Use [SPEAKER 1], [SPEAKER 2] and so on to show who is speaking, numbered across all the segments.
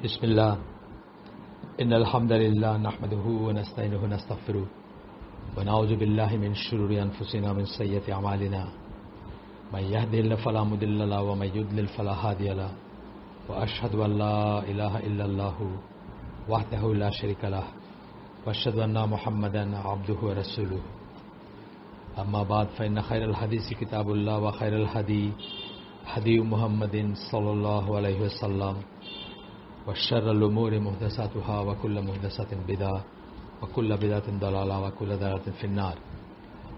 [SPEAKER 1] बिस्मिल्लाह इन्नल हम्दुलिल्लाह नहमदुहु व नस्तईनुहु व नस्तगफिरुह व नऊज़ु बिल्लाहि मिन शुरूरि अनफुसिना व मिन सय्यिआति अमालिना मन यहदिहिल्लाहु फला मुदिल्ल लहु व मन युद्लिल फला हादिय लहु व अशहदु अन ला इलाहा इल्लल्लाहु वहदहु ला शरीका लहु व अशहदु अन्ना मुहम्मदन अब्दुहु व रसूलुहु अम्मा बाद फ़इन्न खैरल हदीसि किताबुल्लाह व खैरल हदी हदी मुहम्मदिन सल्लल्लाहु अलैहि वसल्लम व शर्रुल उमूरि मुहदसातुहा व कुल्लु मुहदसातिन बिदअह व कुल्लु बिदअतिन दलाला व कुल्लु दलालातिन फिन्नार।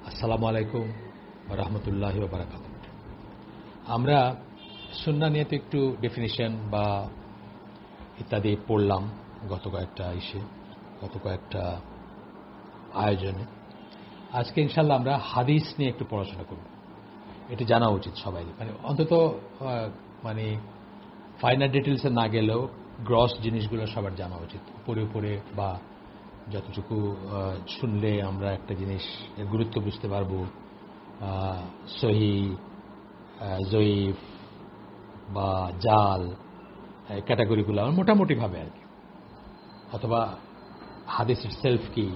[SPEAKER 1] अस्सलामु आलैकुम व रहमतुल्लाहि व बाराकातुहू। আমরা সুন্নাহ নিয়ে তো একটু ডেফিনিশন বা ইত্যাদি পড়লাম গত কয়েকটা আয়োজনে। আজকে ইনশাআল্লাহ আমরা হাদিস নিয়ে একটু পড়াশোনা করব। এটা জানা উচিত সবাই, মানে অন্তত ফাইনাল ডিটেলসে না গেলেও গ্রস জিনিসগুলো সবার জানা উচিত। উপরে বা যতটুকু শুনলে আমরা একটা জিনিস এর গুরুত্ব বুঝতে পারবো। সহিহ, জয়ীফ বা জাল ক্যাটাগরিগুলো মোটামুটি ভাবে আর কি, অথবা হাদিস ইটসেলফ কি।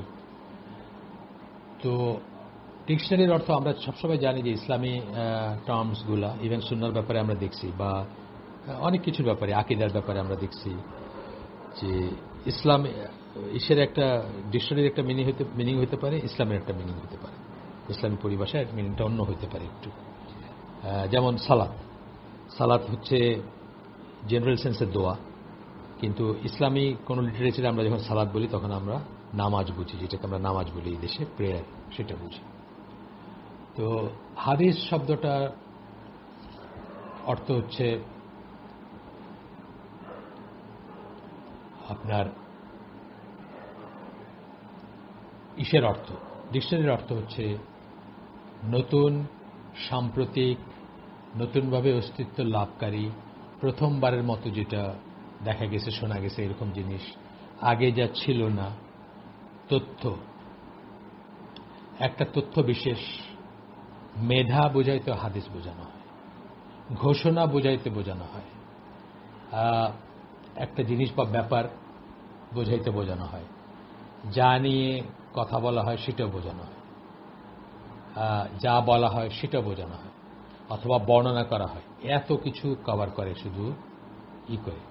[SPEAKER 1] তো ডিকশনারির অর্থ আমরা সবসময় জানি যে ইসলামী টার্মসগুলা, ইভেন সুন্নাহর ব্যাপারে আমরা দেখছি বা অনেক কিছুর ব্যাপারে, আকীদার ব্যাপারে আমরা দেখছি যে ইসলাম ঈশ্বরের একটা ডিকশনারির একটা মিনিং হতে পারে, ইসলামের একটা মিনিং হতে পারে, ইসলামী পরিভাষায় মিনিংটা অন্য হতে পারে একটু। যেমন সালাত হচ্ছে জেনারেল সেন্সের দোয়া, কিন্তু ইসলামী কোনো লিটারেচারে আমরা যখন সালাত বলি তখন আমরা নামাজ বুঝি, যেটাকে আমরা নামাজ বলি এই দেশে, প্রেয়ার, সেটা বুঝি। তো হাদিস শব্দটার অর্থ হচ্ছে আপনার ইসের অর্থ, ডিকশনারির অর্থ হচ্ছে নতুন, সাম্প্রতিক, নতুনভাবে অস্তিত্ব লাভকারী, প্রথমবারের মতো যেটা দেখা গেছে, শোনা গেছে, এরকম জিনিস, আগে যা ছিল না, তথ্য, একটা তথ্য বিশেষ, মেধা বোঝাইতে হাদিস বোঝানো হয়, ঘোষণা বোঝাইতে বোঝানো হয়, একটা জিনিস বা ব্যাপার বোঝাইতে বোঝানো হয়, যা নিয়ে কথা বলা হয় সেটাও বোঝানো হয়, যা বলা হয় সেটাও বোঝানো হয়, অথবা বর্ণনা করা হয়। এত কিছু কভার করে, শুধু করে।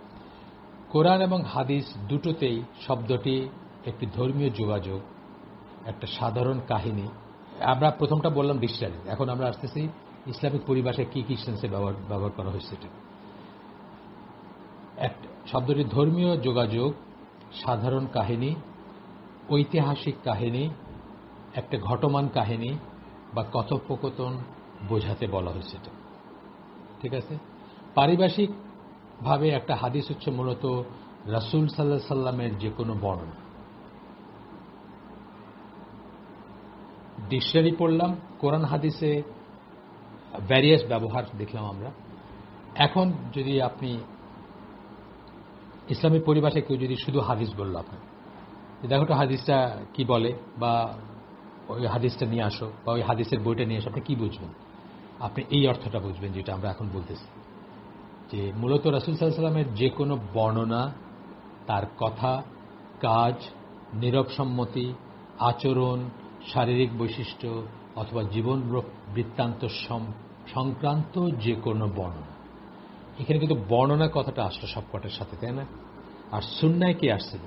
[SPEAKER 1] কোরআন এবং হাদিস দুটোতেই শব্দটি একটি ধর্মীয় যোগাযোগ, একটা সাধারণ কাহিনী। আমরা প্রথমটা বললাম ডিকশনারি, এখন আমরা আসতেছি ইসলামিক পরিভাষায় কি কি সেন্সে ব্যবহার করা হয়েছে। এটা শব্দটি ধর্মীয় যোগাযোগ, সাধারণ কাহিনী, ঐতিহাসিক কাহিনী, একটা ঘটমান কাহিনী বা কথোপকথন বোঝাতে বলা হয়েছে। এটা ঠিক আছে। পারিভাষিক ভাবে একটা হাদিস হচ্ছে মূলত রাসূল সাল্লাল্লাহু আলাইহি সাল্লামের যে কোনো বর্ণনা। ডিকশনারি পড়লাম, কোরআন হাদিসে ভ্যারিয়াস ব্যবহার দেখলাম আমরা। এখন যদি আপনি ইসলামী পরিভাষায় কেউ যদি শুধু হাদিস বলল, আপনার দেখো তো হাদিসটা কি বলে, বা ওই হাদিসটা নিয়ে আসো, বা ওই হাদিসের বইটা নিয়ে আসো, আপনি কি বুঝবেন? আপনি এই অর্থটা বুঝবেন যেটা আমরা এখন বলতেছি, যে মূলত রাসূল সাল্লাল্লাহু আলাইহি সাল্লামের যে কোনো বর্ণনা, তার কথা, কাজ, নীরব সম্মতি, আচরণ, শারীরিক বৈশিষ্ট্য অথবা জীবন বৃত্তান্ত সংক্রান্ত যে কোনো বর্ণনা। এখানে কিন্তু বর্ণনা কথাটা আসলো সবকটার সাথে, তাই না? আর সুন্নায় কি আসছিল?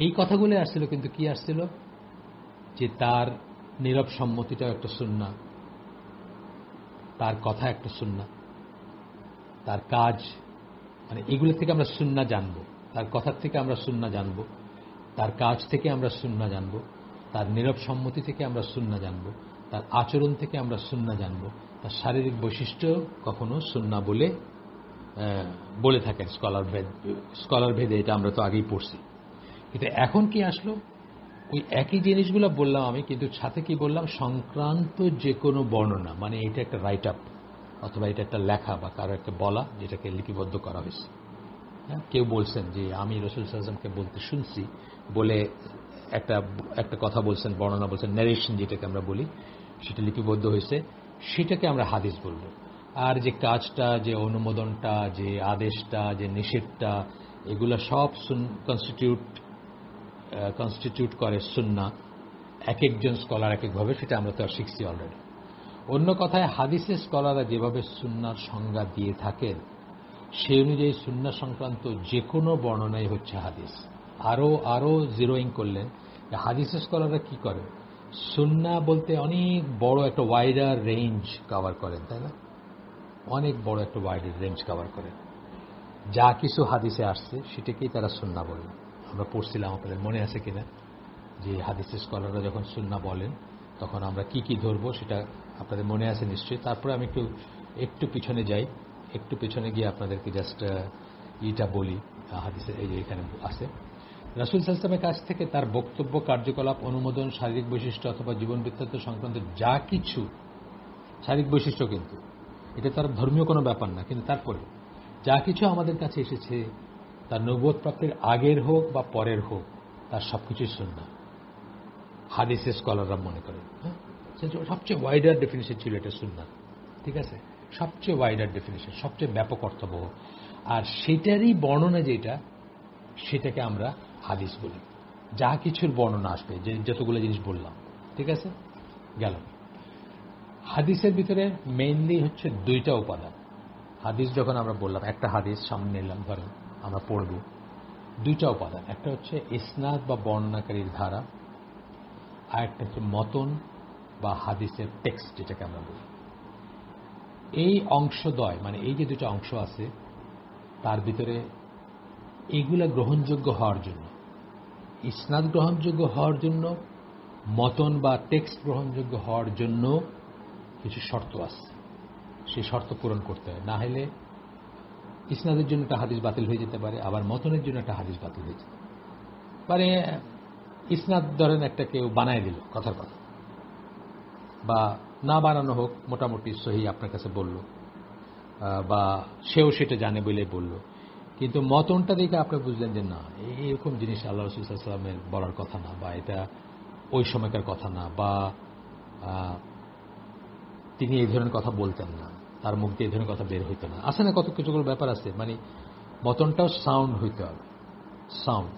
[SPEAKER 1] এই কথাগুলো আসছিল, কিন্তু কি আসছিল? যে তার নীরব সম্মতিটাও একটা সুন্নাহ, তার কথা একটা সুন্নাহ, তার কাজ, মানে এগুলো থেকে আমরা সুন্নাহ জানবো। তার কথার থেকে আমরা সুন্নাহ জানবো, তার কাজ থেকে আমরা সুন্নাহ জানবো, তার নীরব সম্মতি থেকে আমরা সুন্নাহ জানবো, তার আচরণ থেকে আমরা সুন্নাহ জানবো, তার শারীরিক বৈশিষ্ট্য কখনো সুন্নাহ বলে থাকেন স্কলার ভেদে। এটা আমরা তো আগেই পড়ছি। কিন্তু এখন কি আসলো? ওই একই জিনিসগুলো বললাম আমি, কিন্তু সাথে কি বললাম? সংক্রান্ত যে কোনো বর্ণনা, মানে এটা একটা রাইট আপ, অথবা এটা একটা লেখা বা কারো একটা বলা, যেটাকে লিপিবদ্ধ করা হয়েছে। হ্যাঁ, কেউ বলছেন যে আমি রাসূল সাল্লাল্লাহু আলাইহি ওয়াসাল্লামকে বলতে শুনছি বলে একটা কথা বলছেন, বর্ণনা বলছেন, ন্যারেশন যেটাকে আমরা বলি, সেটা লিপিবদ্ধ হয়েছে, সেটাকে আমরা হাদিস বলবো। আর যে কাজটা, যে অনুমোদনটা, যে আদেশটা, যে নিষেধটা, এগুলো সব কনস্টিটিউট করে সুন্নাহ। এক একজন স্কলার এক একভাবে, সেটা আমরা তো আর শিখছি অলরেডি। অন্য কথায় হাদিসের স্কলাররা যেভাবে সুন্নাহর সংজ্ঞা দিয়ে থাকেন সেই অনুযায়ী সুন্নাহ সংক্রান্ত যে কোনো বর্ণনাই হচ্ছে হাদিস। আরও জিরোইং করলেন হাদিসের স্কলাররা কি করে, সুন্নাহ বলতে অনেক বড় একটা ওয়াইডার রেঞ্জ কভার করেন, তাই না? অনেক বড় একটা ওয়াইডার রেঞ্জ কভার করেন। যা কিছু হাদিসে আসছে সেটাকেই তারা সুন্নাহ বলেন। আমরা পড়ছিলাম, আপনাদের মনে আছে কিনা, যে হাদিসের স্কলাররা যখন সুন্নাহ বলেন তখন আমরা কি কি ধরবো সেটা আপনাদের মনে আছে নিশ্চয়ই। তারপরে আমি একটু পিছনে যাই, একটু পিছনে গিয়ে আপনাদেরকে জাস্ট ইটা বলি। হাদিসের এই যে এখানে আছে, রাসূল সাল্লাল্লাহু আলাইহি ওয়াসাল্লামের কাছ থেকে তার বক্তব্য, কার্যকলাপ, অনুমোদন, শারীরিক বৈশিষ্ট্য অথবা জীবন বৃত্তান্ত সংক্রান্ত যা কিছু, শারীরিক বৈশিষ্ট্য কিন্তু এটা তার ধর্মীয় কোনো ব্যাপার না, কিন্তু তারপরে যা কিছু আমাদের কাছে এসেছে তার নবুয়ত প্রাপ্তির আগের হোক বা পরের হোক, তার সবকিছুই সুন্নাহ হাদিসের স্কলাররা মনে করেন। সবচেয়ে ওয়াইডার ডেফিনিশন ছিল এটা সুন্নাহ, ঠিক আছে? সবচেয়ে ওয়াইডার ডেফিনিশন, সবচেয়ে ব্যাপক অর্থবহ। আর সেটারই বর্ণনা যেটা, সেটাকে আমরা হাদিস বলি। যা কিছুর বর্ণনা আসবে, যে যতগুলো জিনিস বললাম, ঠিক আছে? গেল। হাদিসের ভিতরে মেইনলি হচ্ছে দুইটা উপাদান। হাদিস যখন আমরা বললাম, একটা হাদিস সামনে নিলাম, ধরেন আমরা পড়ব, দুইটা উপাদান। একটা হচ্ছে ইসনাদ বা বর্ণনাকারীর ধারা, আর একটা হচ্ছে মতন বা হাদিসের টেক্সট, যেটাকে আমরা বলি। এই অংশদ্বয়, মানে এই যে দুটো অংশ আছে, তার ভিতরে এইগুলা গ্রহণযোগ্য হওয়ার জন্য, ইসনাদ গ্রহণযোগ্য হওয়ার জন্য, মতন বা টেক্সট গ্রহণযোগ্য হওয়ার জন্য কিছু শর্ত আছে। সেই শর্ত পূরণ করতে হয়, না হলে ইসনাদের জন্য একটা হাদিস বাতিল হয়ে যেতে পারে, আবার মতনের জন্য একটা হাদিস বাতিল হয়ে যেতে পারে। ইসনাদ ধরেন একটা কেউ বানায় দিল, কথার কথা, বা না বানানো হোক, মোটামুটি সহি আপনার কাছে বলল, বা সেও সেটা জানে বলে বলল, কিন্তু মতনটা দেখে আপনি বুঝলেন যে না, এরকম জিনিস আল্লাহ রাসূল সাল্লাল্লাহু আলাইহি ওয়াসাল্লামের বলার কথা না, বা এটা ওই সময়কার কথা না, বা তিনি এই ধরনের কথা বলতেন না, তার মুখ দিয়ে এই ধরনের কথা বের হইতো না। আছে না কত কিছুগুলো ব্যাপার আছে, মানে মতনটাও সাউন্ড হইতে হবে, সাউন্ড।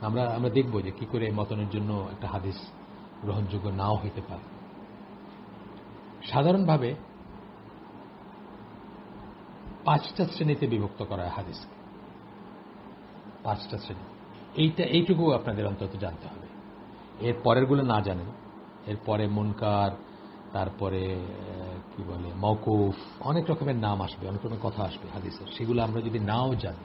[SPEAKER 1] আমরা দেখব যে কি করে মতনের জন্য একটা হাদিস গ্রহণযোগ্য নাও হইতে পারে। সাধারণভাবে 5টা শ্রেণীতে বিভক্ত করা হয় হাদিসকে, 5টা শ্রেণী। এইটুকু আপনাদের অন্তত জানতে হবে। এর পরেরগুলো না জানেন, এরপরে মুনকার, তারপরে কি বলে মওকুফ, অনেক রকমের নাম আসবে, অনেক রকমের কথা আসবে হাদিসের। সেগুলো আমরা যদি নাও জানি,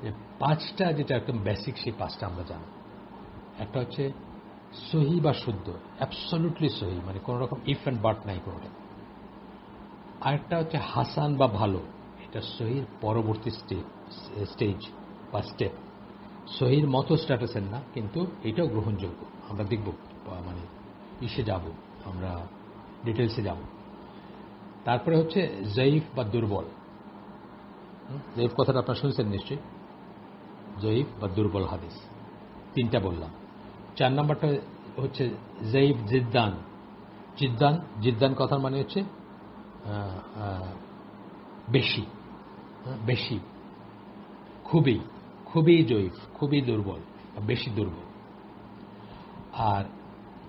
[SPEAKER 1] যে 5টা যেটা একদম বেসিক, সেই 5টা আমরা জানি। একটা হচ্ছে সহি বা শুদ্ধ, অ্যাবসলিউটলি সহি, মানে কোনো রকম ইফ অ্যান্ড বাট নাই কোনোটা। আরেকটা হচ্ছে হাসান বা ভালো, এটা সহির পরবর্তী স্টেজ বা স্টেপ, সহির মতো স্ট্যাটাসের না, কিন্তু এটাও গ্রহণযোগ্য। আমরা দেখব, মানে ইসে যাব, আমরা ডিটেলসে যাব। তারপরে হচ্ছে জয়ীফ বা দুর্বল। জয়ীফ কথাটা আপনারা শুনছেন নিশ্চয়ই, জয়ীফ বা দুর্বল হাদিস, 3টা বললাম। 4 নম্বরটা হচ্ছে জয়ীফ জিদ্দান। জিদ্দান কথার মানে হচ্ছে বেশি, বেশি, খুবই, খুবই জয়ীফ, খুবই দুর্বল, বেশি দুর্বল। আর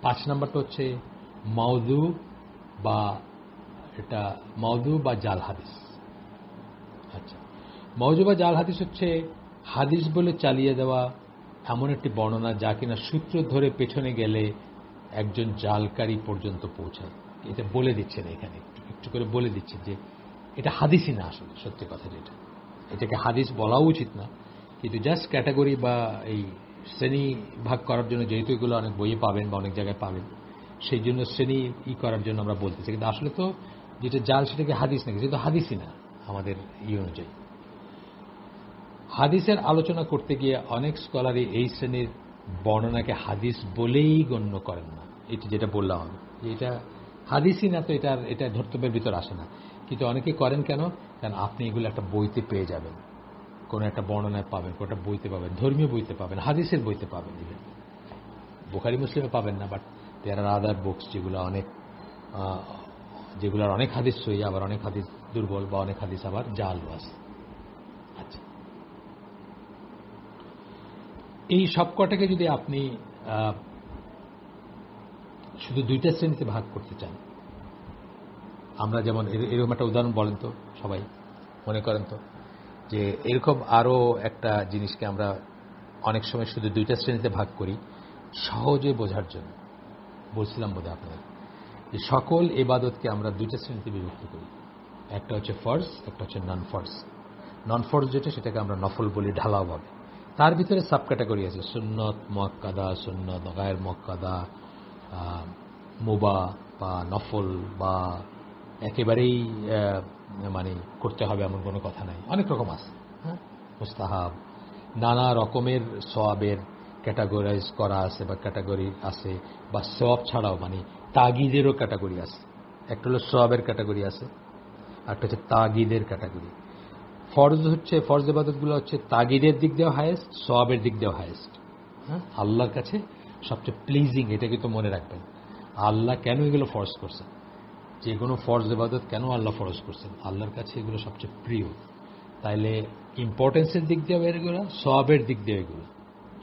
[SPEAKER 1] 5 নম্বরটা হচ্ছে মাউযু বা জাল হাদিস। আচ্ছা, মাউযু বা জাল হাদিস হচ্ছে হাদিস বলে চালিয়ে দেওয়া এমন একটি বর্ণনা যা কিনা সূত্র ধরে পেছনে গেলে একজন জালকারী পর্যন্ত পৌঁছায়। এটা বলে দিচ্ছেন এখানে, একটু করে বলে দিচ্ছেন যে এটা হাদিসই না, আসলে সত্যি কথা যেটা, এটাকে হাদিস বলাও উচিত না, কিন্তু জাস্ট ক্যাটাগরি বা এই শ্রেণী ভাগ করার জন্য, যেহেতু এগুলো অনেক বইয়ে পাবেন বা অনেক জায়গায় পাবেন, সেই জন্য শ্রেণী করার জন্য আমরা বলতেছি। কিন্তু আসলে তো যেটা জাল সেটাকে হাদিস নাকি, যেহেতু হাদিসই না আমাদের অনুযায়ী। হাদিসের আলোচনা করতে গিয়ে অনেক স্কলারই এই শ্রেণীর বর্ণনাকে হাদিস বলেই গণ্য করেন না। এটি যেটা বললাম আমি, যে এটা হাদিসই না, তো এটা ধর্তব্যের ভিতর আসে না। কিন্তু অনেকে করেন কেন? কারণ আপনি এগুলো একটা বইতে পেয়ে যাবেন, কোনো একটা বর্ণনায় পাবেন, কোনো একটা বইতে পাবেন, ধর্মীয় বইতে পাবেন, হাদিসের বইতে পাবেন, বুখারী মুসলিমে পাবেন না, but there R other books যেগুলোর অনেক হাদিস সহি, আবার অনেক হাদিস দুর্বল, বা অনেক হাদিস আবার জাল আছে। আচ্ছা, এই সবকটাকে যদি আপনি শুধু দুইটা শ্রেণীতে ভাগ করতে চান, আমরা যেমন এরকম একটা উদাহরণ বলেন তো, সবাই মনে করেন তো, যে এরকম আরও একটা জিনিসকে আমরা অনেক সময় শুধু দুইটা শ্রেণীতে ভাগ করি সহজে বোঝার জন্য। বলছিলাম বোধহয় আপনাদের যে সকল ইবাদতকে আমরা দুইটা শ্রেণীতে বিভক্ত করি, একটা হচ্ছে ফরজ, একটা হচ্ছে নন ফরজ। নন ফরজ যেটা, সেটাকে আমরা নফল বলি ঢালাওভাবে। তার ভিতরে সাব ক্যাটাগরি আছে, সুন্নত মুআক্কাদা, সুন্নত গায়ের মুআক্কাদা, মুবা বা নফল, বা একেবারেই মানে করতে হবে এমন কোনো কথা নাই, অনেক রকম আছে। হ্যাঁ, মুস্তাহাব, নানা রকমের সওয়াবের ক্যাটাগরাইজ করা আছে বা ক্যাটাগরি আছে, বা সওয়াব ছাড়াও মানে তাগিদেরও ক্যাটাগরি আছে। একটা হলো সওয়াবের ক্যাটাগরি আছে, একটা হচ্ছে তাগিদের ক্যাটাগরি। ফরজ হচ্ছে, ফরজ ইবাদতগুলো হচ্ছে তাগিদের দিক দিয়েও হায়েস্ট, সওয়াবের দিক দিয়েও হায়েস্ট। হ্যাঁ, আল্লাহর কাছে সবচেয়ে প্লিজিং, এটা কিন্তু মনে রাখবেন। আল্লাহ কেন এগুলো ফরজ করছেন, যে কোনো ফরজ ইবাদত কেন আল্লাহ ফরজ করছেন, আল্লাহর কাছে এগুলো সবচেয়ে প্রিয়। তাইলে ইম্পর্টেন্সের দিক দিয়েও এগুলো, সওয়াবের দিক দিয়ে এগুলো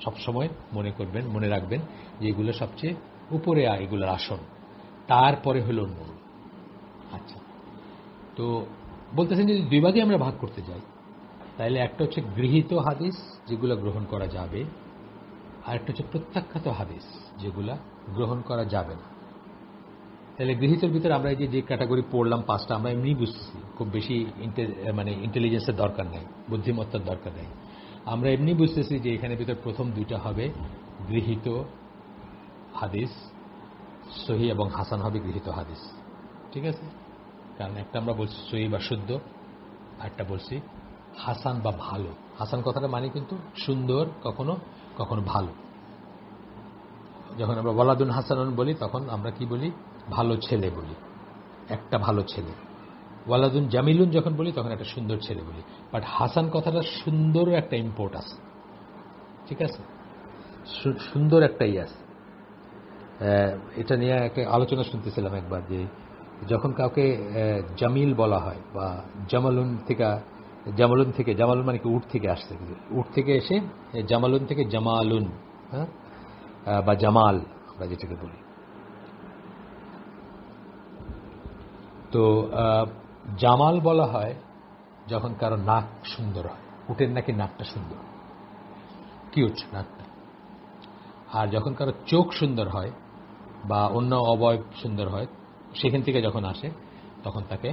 [SPEAKER 1] সবসময় মনে করবেন, মনে রাখবেন যে এগুলো সবচেয়ে উপরে, এগুলোর আসন, তারপরে হলো অন্যগুলো। আচ্ছা, তো বলতেছেন যদি দুই ভাগে আমরা ভাগ করতে যাই, তাহলে একটা হচ্ছে গৃহীত হাদিস যেগুলো গ্রহণ করা যাবে, আর একটা হচ্ছে প্রত্যাখ্যাত হাদিস যেগুলা গ্রহণ করা যাবে না। তাহলে গৃহীতের ভিতরে আমরা এই যে ক্যাটাগরি পড়লাম পাঁচটা, আমরা এমনি বুঝতেছি, খুব বেশি মানে ইন্টেলিজেন্সের দরকার নেই, বুদ্ধিমত্তার দরকার নেই। আমরা এমনি বুঝতেছি যে এখানে ভিতরে প্রথম দুইটা হবে গৃহীত হাদিস, সহি এবং হাসান হবে গৃহীত হাদিস। ঠিক আছে, কারণ একটা আমরা বলছি সহি বা শুদ্ধ, আর একটা বলছি হাসান বা ভালো। হাসান কথাটা মানে কিন্তু সুন্দর, কখনো কখনো ভালো। যখন আমরা ওয়ালাদুন হাসানুন বলি, তখন আমরা কি বলি, ভালো ছেলে বলি, একটা ভালো ছেলে। ওয়ালাদুন জামিলুন যখন বলি, তখন একটা সুন্দর ছেলে বলি। বাট হাসান কথাটা সুন্দরও একটা ইম্পোর্ট আছে, ঠিক আছে, সুন্দর একটাই আছে। এটা নিয়ে একটা আলোচনা শুনতেছিলাম একবার, যে যখন কাউকে জামিল বলা হয়, বা জামালুন থেকে জামালুন মানে কি উট থেকে আসছে, উট থেকে এসে জামালুন থেকে জামালুন, হ্যাঁ, বা জামাল আমরা যেটাকে বলি। তো জামাল বলা হয় যখন কারো নাক সুন্দর হয়, উটের নাকি নাকটা সুন্দর, কিউট নাকটা। আর যখন কারো চোখ সুন্দর হয় বা অন্য অবয়ব সুন্দর হয়, সেখান থেকে যখন আসে, তখন তাকে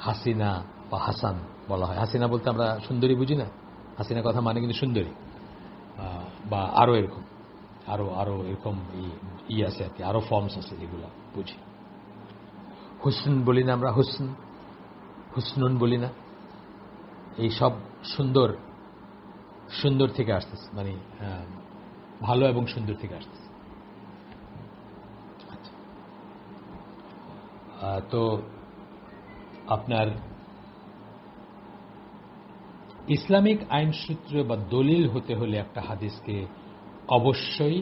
[SPEAKER 1] হাসিনা বা হাসান বলা হয়। হাসিনা বলতে আমরা সুন্দরী বুঝি না, হাসিনা কথা মানে কিন্তু সুন্দরী, বা আরো এরকম আরো এরকম আছে আর কি, আরো ফর্মস আছে যেগুলো বুঝি। হুসন বলি না আমরা, হুসনুন বলি না, এই সব সুন্দর থেকে আসতেছে, মানে ভালো এবং সুন্দর থেকে আসতেছে। আচ্ছা, তো আপনার ইসলামিক আইনসূত্র বা দলিল হতে হলে একটা হাদিসকে অবশ্যই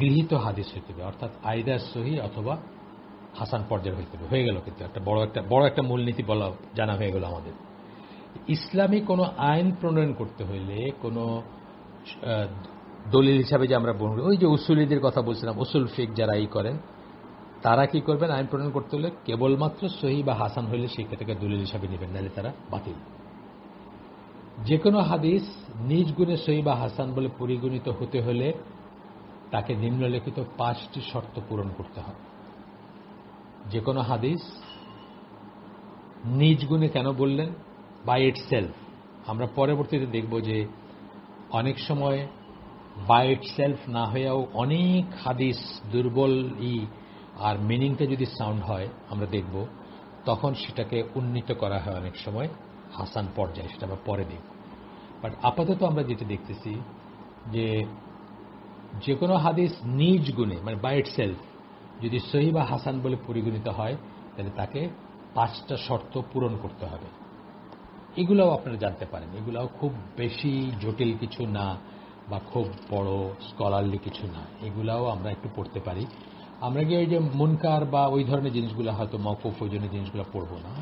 [SPEAKER 1] গৃহীত হাদিস হইতে হবে, অর্থাৎ আইদার সহি অথবা হাসান পর্যায়ের হইতে হবে। হয়ে গেল, কিন্তু একটা বড় একটা মূলনীতি বলা জানা হয়ে গেল আমাদের। ইসলামী কোনো আইন প্রণয়ন করতে হইলে, কোনো দলিল হিসাবে যে আমরা বলব, ওই যে উসুলিদের কথা বলছিলাম, উসুল ফিক যারা করেন, তারা কি করবেন, আইন প্রণয়ন করতে হলে কেবলমাত্র সহি বা হাসান হইলে সেটাকে দলিল হিসাবে নেবেন, নাহলে তারা বাতিল। যে কোনো হাদিস নিজ গুণে সহি বা হাসান বলে পরিগণিত হতে হলে তাকে নিম্নলিখিত 5টি শর্ত পূরণ করতে হবে। যে কোনো হাদিস নিজ গুণে কেন বললেন, বাই ইটসেলফ। আমরা পরবর্তীতে দেখব যে অনেক সময় বাই ইটসেলফ না হয়েও অনেক হাদিস দুর্বল আর মিনিংটা যদি সাউন্ড হয়, আমরা দেখব তখন সেটাকে উন্নীত করা হয় অনেক সময় হাসান পর্যায়ে, সেটা আমরা পরে দেখব। বাট আপাতত আমরা যেটা দেখতেছি যে কোনো হাদিস নিজ গুণে মানে বাই ইটসেলফ যদি সহি বা হাসান বলে পরিগণিত হয়, তাহলে তাকে 5টা শর্ত পূরণ করতে হবে। এগুলাও আপনারা জানতে পারেন, এগুলাও খুব বেশি জটিল কিছু না বা খুব বড় স্কলারলি কিছু না, এগুলাও আমরা একটু পড়তে পারি। আমরা কি ওই যে মুনকার বা ওই ধরনের জিনিসগুলো, হয়তো মওকুফ ওই জন্য জিনিসগুলো পড়বো না।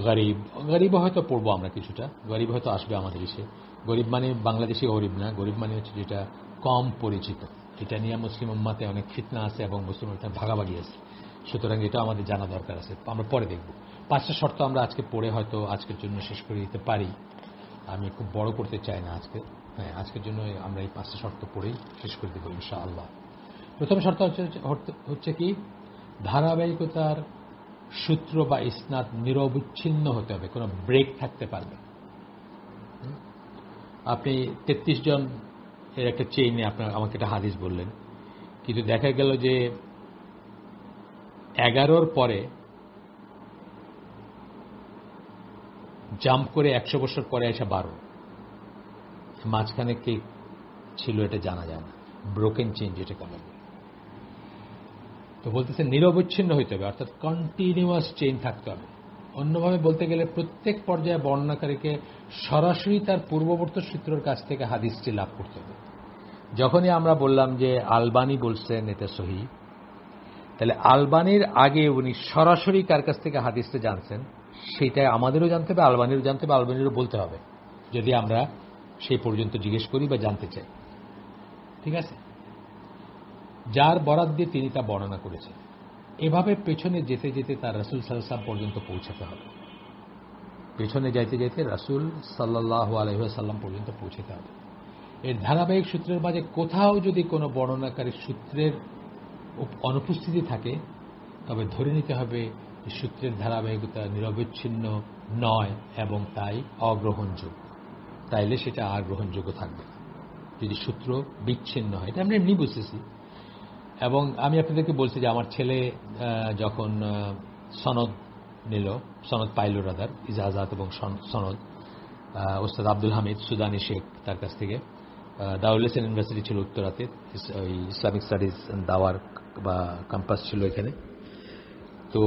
[SPEAKER 1] গরিব, গরিবও হয়তো পড়বো আমরা কিছুটা, গরিব হয়তো আসবে আমাদের এসে। গরিব মানে বাংলাদেশি গরিব না, গরিব মানে হচ্ছে যেটা কম পরিচিত। এটা নিয়ে মুসলিম উম্মাতে অনেক ফিতনা আছে এবং মুসলিম উম্মাতে ভাগাভাগি আছে, সুতরাং এটা আমাদের জানা দরকার আছে, আমরা পরে দেখব। 5টা শর্ত আমরা আজকে পড়ে হয়তো আজকের জন্য শেষ করে দিতে পারি। আমি খুব বড় করতে চাই না আজকে, হ্যাঁ আজকের জন্য আমরা এই 5টা শর্ত পড়েই শেষ করে দেবো ইনশাআল্লাহ। প্রথম শর্ত হচ্ছে কি, ধারাবাহিকতার সূত্র বা ইসনাদ নিরবচ্ছিন্ন হতে হবে, কোনো ব্রেক থাকতে পারবে। আপনি 33 জন এর একটা চেইনে আপনার আমাকে একটা হাদিস বললেন, কিন্তু দেখা গেল যে 11-র পরে জাম্প করে 100 বছর পরে এসে 12, মাঝখানে কে ছিল এটা জানা যায় না, ব্রোকেন চেইন যেটাকে বলে। তো বলতেছে নিরবচ্ছিন্ন হইতে হবে, অর্থাৎ কন্টিনিউয়াস চেইন থাকতে হবে। অন্যভাবে বলতে গেলে প্রত্যেক পর্যায়ে বর্ণনাকারীকে সরাসরি তার পূর্ববর্তী সূত্রের কাছ থেকে হাদিসটি লাভ করতে হবে। যখনই আমরা বললাম যে আলবানি বলছেন এটা সহি, তাহলে আলবানির আগে উনি সরাসরি কার কাছ থেকে হাদিসটা জানছেন সেটা আমাদেরও জানতে হবে, আলবানিরও জানতে হবে, আলবানিরও বলতে হবে, যদি আমরা সেই পর্যন্ত জিজ্ঞেস করি বা জানতে চাই। ঠিক আছে, যার বরাত দিয়ে তিনি তা বর্ণনা করেছেন। এভাবে পেছনে যেতে যেতে তার রাসূল সাল্লাল্লাহু আলাইহি ওয়াসাল্লাম পর্যন্ত পৌঁছাতে হবে। পেছনে যাইতে যাইতে রাসূল সাল্লাল্লাহু আলাইহি ওয়াসাল্লাম পর্যন্ত পৌঁছাতে হবে। এর ধারাবাহিক সূত্রের মাঝে কোথাও যদি কোনো বর্ণনাকারী সূত্রের অনুপস্থিতি থাকে, তবে ধরে নিতে হবে সূত্রের ধারাবাহিকতা নিরবচ্ছিন্ন নয় এবং তাই অগ্রহণযোগ্য। তাইলে সেটা আর গ্রহণযোগ্য থাকবে যদি সূত্র বিচ্ছিন্ন হয়। এটা আমরা এমনি বুঝতেছি। এবং আমি আপনাদেরকে বলছি যে আমার ছেলে যখন সনদ নিল, সনদ পাইল রাদার, ইজাজাত এবং সনদ, ওস্তাদ আব্দুল হামিদ সুদানি শেখ তার কাছ থেকে, দারুল ইসলাম ইউনিভার্সিটি ছিল উত্তরাতে, ওই ইসলামিক স্টাডিজ দাওয়ার বা ক্যাম্পাস ছিল এখানে, তো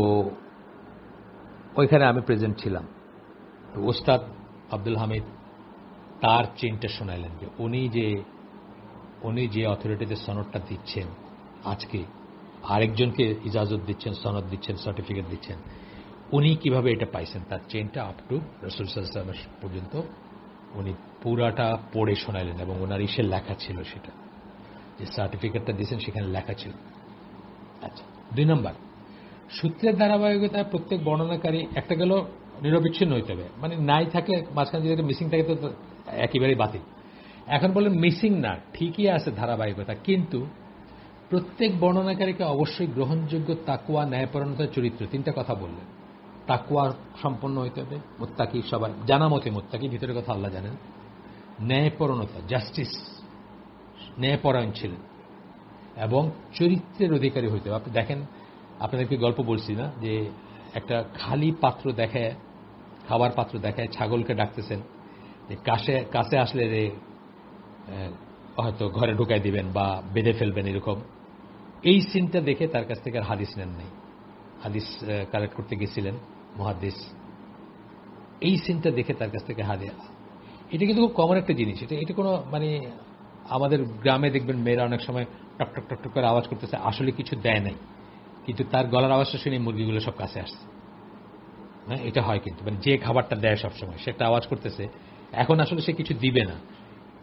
[SPEAKER 1] ওইখানে আমি প্রেজেন্ট ছিলাম। তো ওস্তাদ আব্দুল হামিদ তার চেইনটা শোনাইলেন যে উনি যে অথরিটিতে সনদটা দিচ্ছেন আজকে, আরেকজনকে ইজাজত দিচ্ছেন, সনদ দিচ্ছেন, সার্টিফিকেট দিচ্ছেন, উনি কিভাবে এটা পাইছেন, তার চেইনটা আপ টু রাসূল সাল্লাল্লাহু আলাইহি ওয়াসাল্লাম পর্যন্ত উনি পুরাটা পড়ে শোনাইলেন এবং ওনার ইসে লেখা ছিল, সেটা যে সার্টিফিকেটটা দিয়েছেন সেখানে লেখা ছিল। আচ্ছা, 2 নম্বর, সূত্রের ধারাবাহিকতায় প্রত্যেক বর্ণনাকারী একটা গেল নিরবিচ্ছিন্ন হইতে হবে, মানে নাই থাকলে মাঝখানে যদি মিসিং থাকে তো একেবারেই বাতিল। এখন বলেন মিসিং না, ঠিকই আছে ধারাবাহিকতা, কিন্তু প্রত্যেক বর্ণনাকারীকে অবশ্যই গ্রহণযোগ্য তাকওয়া, ন্যায়পরায়ণতা, চরিত্র, 3টা কথা বললেন। তাকওয়া সম্পন্ন হইতে হবে, মুত্তাকি, সবাই জানা মতে মুত্তাকি, ভিতরের কথা আল্লাহ জানেন। ন্যায়পরায়ণতা, জাস্টিস, ন্যায়পরায়ণ ছিলেন, এবং চরিত্রের অধিকারী হইতে হবে। আপনি দেখেন, আপনাদেরকে গল্প বলছি না যে একটা খালি পাত্র দেখায়, খাবার পাত্র দেখায় ছাগলকে ডাকতেছেন যে কাছে আসলে রে হয়তো ঘরে ঢুকাই দিবেন বা বেঁধে ফেলবেন, এরকম। এই সিনটা দেখে তার কাছ থেকে আর হাদিস নেন নাই, হাদিস কালেক্ট করতে গেছিলেন মুহাদ্দিস, এই সিনটা দেখে তার কাছ থেকে হাদিস। এটা কিন্তু খুব কমন একটা জিনিস, এটা কোনো মানে আমাদের গ্রামে দেখবেন মেয়েরা অনেক সময় টক টক টক টক করে আওয়াজ করতেছে, আসলে কিছু দেয় নাই, কিন্তু তার গলার আওয়াজটা শুনে মুরগিগুলো সব কাছে আসছে। হ্যাঁ, এটা হয় কিন্তু, মানে যে খাবারটা দেয় সবসময় সে একটা আওয়াজ করতেছে, এখন আসলে সে কিছু দিবে না,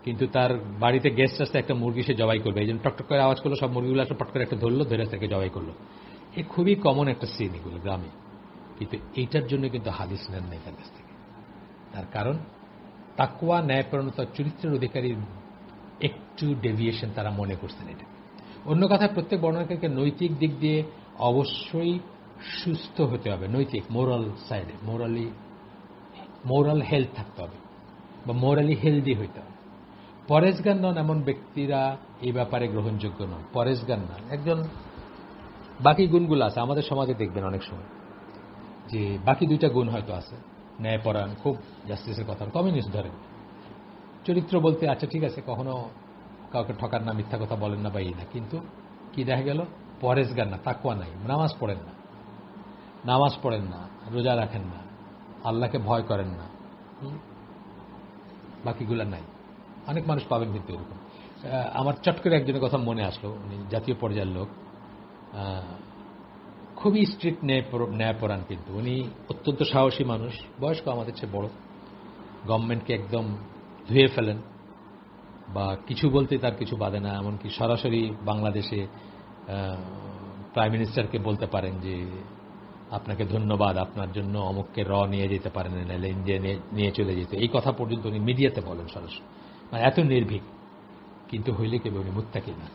[SPEAKER 1] কিন্তু তার বাড়িতে গেস্ট আসতে একটা মুরগি সে জবাই করবে, এই জন্য টকটক করে আওয়াজ করলো, সব মুরগিগুলো একটা পট করে একটা ধরলো, ধরে তাকে জবাই করলো। এ খুবই কমন একটা সিন এগুলো গ্রামে, কিন্তু এইটার জন্য কিন্তু হাদিস নেন নাই তার কাছ থেকে। তার কারণ তাকওয়া, ন্যায়পরায়ণতা, চরিত্রের অধিকারীর একটু ডেভিয়েশন তারা মনে করছেন এটা। অন্য কথায় প্রত্যেক বর্ণনাকারীকে নৈতিক দিক দিয়ে অবশ্যই সুস্থ হতে হবে, নৈতিক মোরাল সাইডে, মোরাল হেলথ থাকতে হবে বা মোরালি হেলদি হইতে হবে। পরেশগার নন এমন ব্যক্তিরা এই ব্যাপারে গ্রহণযোগ্য নন। পরেশগার না, একজন বাকি গুণগুলো আছে আমাদের সমাজে, দেখবেন অনেক সময় যে বাকি 2টা গুণ হয়তো আছে, ন্যায়পরায়ণ, খুব জাস্টিসের কথা, কমিউনিস্ট ধরেন, চরিত্র বলতে আচ্ছা ঠিক আছে, কখনো কাউকে ঠকার না, মিথ্যা কথা বলেন না বা এই না, কিন্তু কি দেখা গেল পরেশগার না, তাকওয়া নাই, নামাজ পড়েন না, রোজা রাখেন না, আল্লাহকে ভয় করেন না, বাকিগুলা নাই। অনেক মানুষ পাবেন কিন্তু এরকম। আমার চট করে একজনের কথা মনে আসলো, উনি জাতীয় পর্যায়ের লোক, খুবই স্ট্রিক্ট ন্যায়পরায়ণ, কিন্তু উনি অত্যন্ত সাহসী মানুষ, বয়স্ক, আমাদের চেয়ে বড়, গভর্নমেন্টকে একদম ধুয়ে ফেলেন, বা কিছু বলতে তার কিছু বাধে না। এমনকি সরাসরি বাংলাদেশে প্রাইম মিনিস্টারকে বলতে পারেন যে আপনাকে ধন্যবাদ, আপনার জন্য অমুককে নিয়ে যেতে পারেন, নাহলে ইন্ডিয়া নিয়ে চলে যেত, এই কথা পর্যন্ত উনি মিডিয়াতে বলেন সরাসরি, মানে এত নির্ভীক। কিন্তু হইলে কেবল উনি মুত্তাকি না,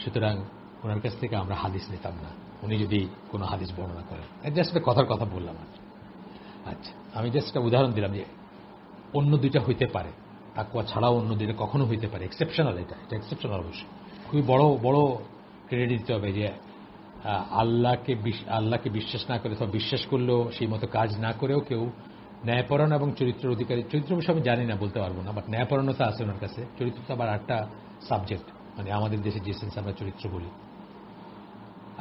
[SPEAKER 1] সুতরাং ওনার কাছ থেকে আমরা হাদিস নিতাম না উনি যদি কোনো হাদিস বর্ণনা করেন। জাস্ট একটা কথার কথা বললাম আর। আচ্ছা, আমি জাস্ট একটা উদাহরণ দিলাম যে অন্য দুইটা হইতে পারে, তাকওয়া ছাড়াও অন্য দুইটা কখনো হইতে পারে, এক্সেপশনাল, এটা এক্সেপশনাল অবশ্যই। খুবই বড় বড় ক্রেডিট দিতে হবে যে আল্লাহকে বিশ্বাস না করে, অথবা বিশ্বাস করলেও সেই মতো কাজ না করেও কেউ ন্যায়পরায়ণ এবং চরিত্রের অধিকারী, চরিত্র বিষয়ে আমি জানি না, বলতে পারবো না, বাট ন্যায়পরায়ণতা আছে ওনার কাছে। চরিত্র তো আবার একটা সাবজেক্ট, মানে আমাদের দেশে যে সেন্স আমরা চরিত্র বলি।